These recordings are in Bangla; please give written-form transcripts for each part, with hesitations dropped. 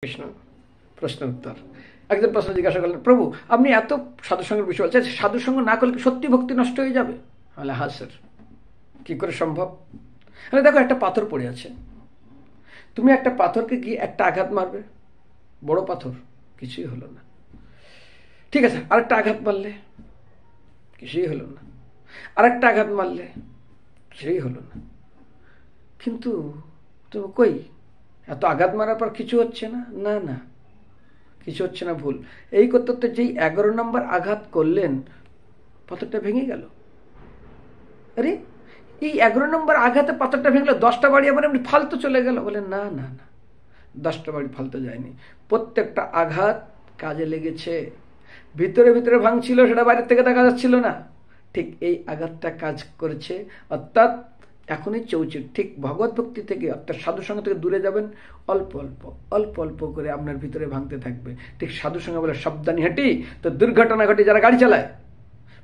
কৃষ্ণ। প্রশ্ন উত্তর। একজন প্রশ্ন জিজ্ঞাসা করলেন, প্রভু আপনি এত সাধুসঙ্গের বিষয় বলছেন, সাধুসঙ্গ না করলে কি সত্যি ভক্তি নষ্ট হয়ে যাবে? বলে হ্যাঁ স্যার। কি করে সম্ভব? দেখো একটা পাথর পড়ে আছে, তুমি একটা পাথরকে গিয়ে একটা আঘাত মারবে, বড় পাথর, কিছুই হলো না। ঠিক আছে, আরেকটা আঘাত মারলে, কিছুই হলো না। আরেকটা আঘাত মারলে, কিছুই হলো না। কিন্তু তুমি কই, এত আঘাত মারার পর কিছু হচ্ছে না? না না, কিছু হচ্ছে না, ভুল। এই করতে করতে যেই 11 নম্বর আঘাত করলেন, পাথরটা ভেঙে গেল। আরে এই 11 নম্বর আঘাতে পাথরটা ভেঙে গেল, 10টা বাড়ি আবার এমনি ফালতু চলে গেল? বলে না না না, 10টা বাড়ি ফালতু যায়নি, প্রত্যেকটা আঘাত কাজে লেগেছে। ভিতরে ভিতরে ভাঙছিল, সেটা বাইরের থেকে দেখা যাচ্ছিল না। ঠিক এই আঘাতটা কাজ করেছে। অর্থাৎ এখনই চৌচির ঠিক ভগবত ভক্তি থেকে, অর্থাৎ সাধুসঙ্গ থেকে দূরে যাবেন, অল্প অল্প অল্প অল্প করে আপনার ভিতরে ভাঙতে থাকবে। ঠিক সাধুসঙ্গ বলে সাবধানী হাঁটি তো দুর্ঘটনা ঘটি। যারা গাড়ি চালায়,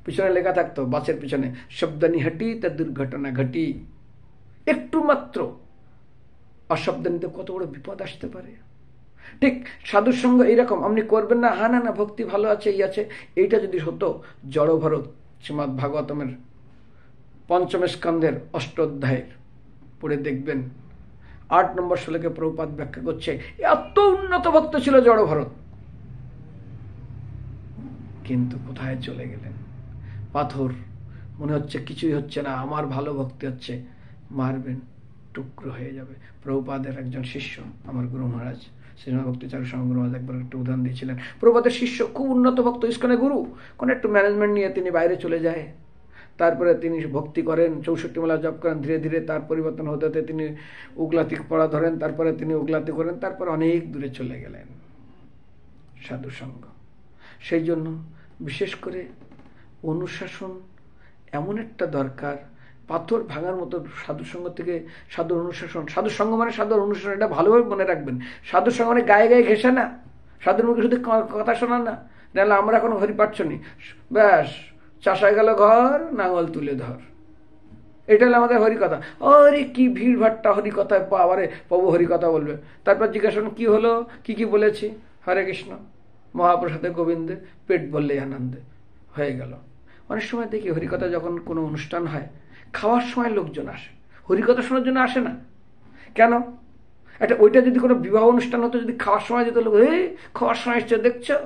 পিছনে লেখা থাকতো বাসের পিছনে, সাবধানী হাঁটি তা দুর্ঘটনা ঘটি। একটু মাত্র অসাবধানীতে কত বড় বিপদ আসতে পারে। ঠিক সাধুর সঙ্গ এইরকম আপনি করবেন না, হ্যাঁ না না ভক্তি ভালো আছে, এই আছে। এইটা যদি হতো, জড়ভরত শ্রীমদ্ ভাগবতমের 5ম স্কন্ধের 8 অধ্যায়ের পড়ে দেখবেন, 8 নম্বর শ্লোকে প্রভুপাদ ব্যাখ্যা করছে, এত উন্নত ভক্ত ছিল জড়ভরত, কিন্তু কোথায় চলে গেলেন? পাথর, মনে হচ্ছে কিছুই হচ্ছে না, আমার ভালো ভক্তি হচ্ছে, মারবেন টুকরো হয়ে যাবে। প্রভুপাদের একজন শিষ্য, আমার গুরু মহারাজ শ্রীমদ ভক্তিচারক স্বামী গুরু মহারাজ একবার একটু উদাহরণ দিয়েছিলেন। প্রভুপাদের শিষ্য, খুব উন্নত ভক্ত, ইস্কনে গুরু, কোনো একটু ম্যানেজমেন্ট নিয়ে তিনি বাইরে চলে যায়। তারপরে তিনি ভক্তি করেন, 64 মালা জপ করেন, ধীরে ধীরে তার পরিবর্তন হতে হতে তিনি উগলাতি পড়া ধরেন, তারপরে তিনি উগলাতি করেন, তারপরে অনেক দূরে চলে গেলেন সাধু সঙ্গ। সেই জন্য বিশেষ করে অনুশাসন এমন একটা দরকার, পাথর ভাঙার মতো সাধুসঙ্গ থেকে। সাধুর অনুশাসন, সাধুসঙ্গ মানে সাধুর অনুশাসন, এটা ভালোভাবে মনে রাখবেন। সাধুসঙ্গ মানে গায়ে গায়ে ঘেসে না, সাধুর মুখে শুধু কথা শোনা না। নাহলে আমরা এখন হরি পাচ্ছি, ব্যাস চাষায় গেল ঘর, নাঙল তুলে ধর, এটা হলো আমাদের হরিকথা। আরে কি ভিড় ভাট্টা হরিকথায়, আবারে প্রভু হরিকথা বলবে, তারপর জিজ্ঞাসা কি হলো, কি কি বলেছি, হরে কৃষ্ণ, মহাপ্রসাদে গোবিন্দে, পেট বললেই আনন্দে, হয়ে গেল। অনেক সময় দেখি হরিকথা যখন কোনো অনুষ্ঠান হয়, খাওয়ার সময় লোকজন আসে, হরিকথা শোনার জন্য আসে না। কেন? একটা ওইটা যদি কোনো বিবাহ অনুষ্ঠান হতো, যদি খাওয়ার সময় যেত লোক, এই খাওয়ার সময় এসছে দেখছো,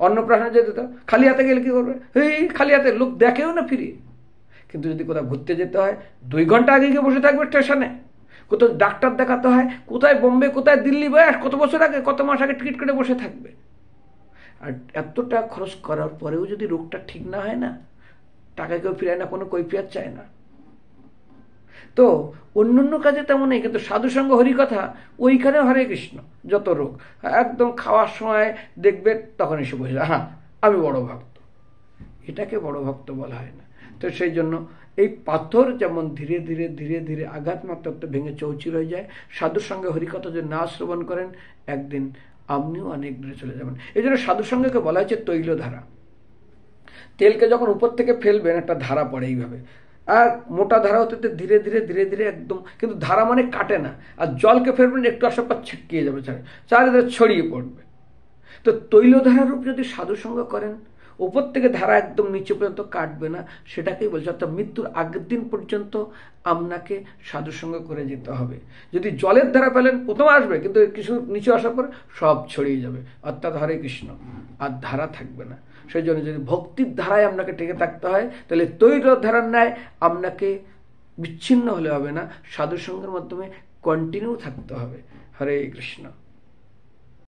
অন্নপ্রাশনে যেত খালি হাতে গেলে কি করবে, এই খালি হাতে, লোক দেখেও না ফিরিয়ে। কিন্তু যদি কোথাও ঘুরতে যেতে হয়, 2 ঘন্টা আগে গিয়ে বসে থাকবে স্টেশনে। কোথাও ডাক্তার দেখাতে হয়, কোথায় বোম্বে, কোথায় দিল্লি, বয়স কত বছর আগে, কত মাস আগে টিকিট কেটে বসে থাকবে। আর এতটা খরচ করার পরেও যদি রোগটা ঠিক না হয় না, টাকা কেউ ফিরায় না, কোনো কৈফিয়ত চায় না। তো অন্য কাজে তেমন নেই, কিন্তু সাধুসঙ্গ হরিকথা, ওইখানে হরে কৃষ্ণ, যত রোগ একদম খাওয়ার সময় দেখবে, তখন এসে বসে, হ্যাঁ আমি বড় ভক্ত। এটাকে বড় ভক্ত বলা হয় না। তো সেই জন্য এই পাথর যেমন ধীরে ধীরে ধীরে ধীরে আঘাত মাত্রাতে ভেঙে চৌচির হয়ে যায়, সাধুর সঙ্গে হরিকথা যদি না শ্রবণ করেন, একদিন আপনিও অনেক দূরে চলে যাবেন। এই জন্য সাধুর সঙ্গেকে বলা হয়েছে তৈলধারা। তেলকে যখন উপর থেকে ফেলবেন, একটা ধারা পড়ে এইভাবে, আর মোটা ধারা হতে ধীরে ধীরে ধীরে ধীরে একদম, কিন্তু ধারা মানে কাটে না। আর জলকে ফেলবেন, একটু আসার পর ছিটকিয়ে যাবে, চারিদিকে ছড়িয়ে পড়বে। তো তৈলধারা রূপ যদি সাধুসঙ্গ করেন, উপর থেকে ধারা একদম নিচে পর্যন্ত কাটবে না, সেটাকেই বলছে। অর্থাৎ মৃত্যুর আগের দিন পর্যন্ত আপনাকে সাধুসঙ্গ করে যেতে হবে। যদি জলের ধারা পেলেন, প্রথমে আসবে, কিন্তু কিছু নিচে আসার পর সব ছড়িয়ে যাবে, অর্থাৎ হরে কৃষ্ণ, আর ধারা থাকবে না। সেই জন্য যদি ভক্তির ধারায় আপনাকে টেকে থাকতে হয়, তাহলে তৈল ধারার ন্যায় আপনাকে বিচ্ছিন্ন হলে হবে না, সাধুসঙ্গের মাধ্যমে কন্টিনিউ থাকতে হবে। হরে কৃষ্ণ।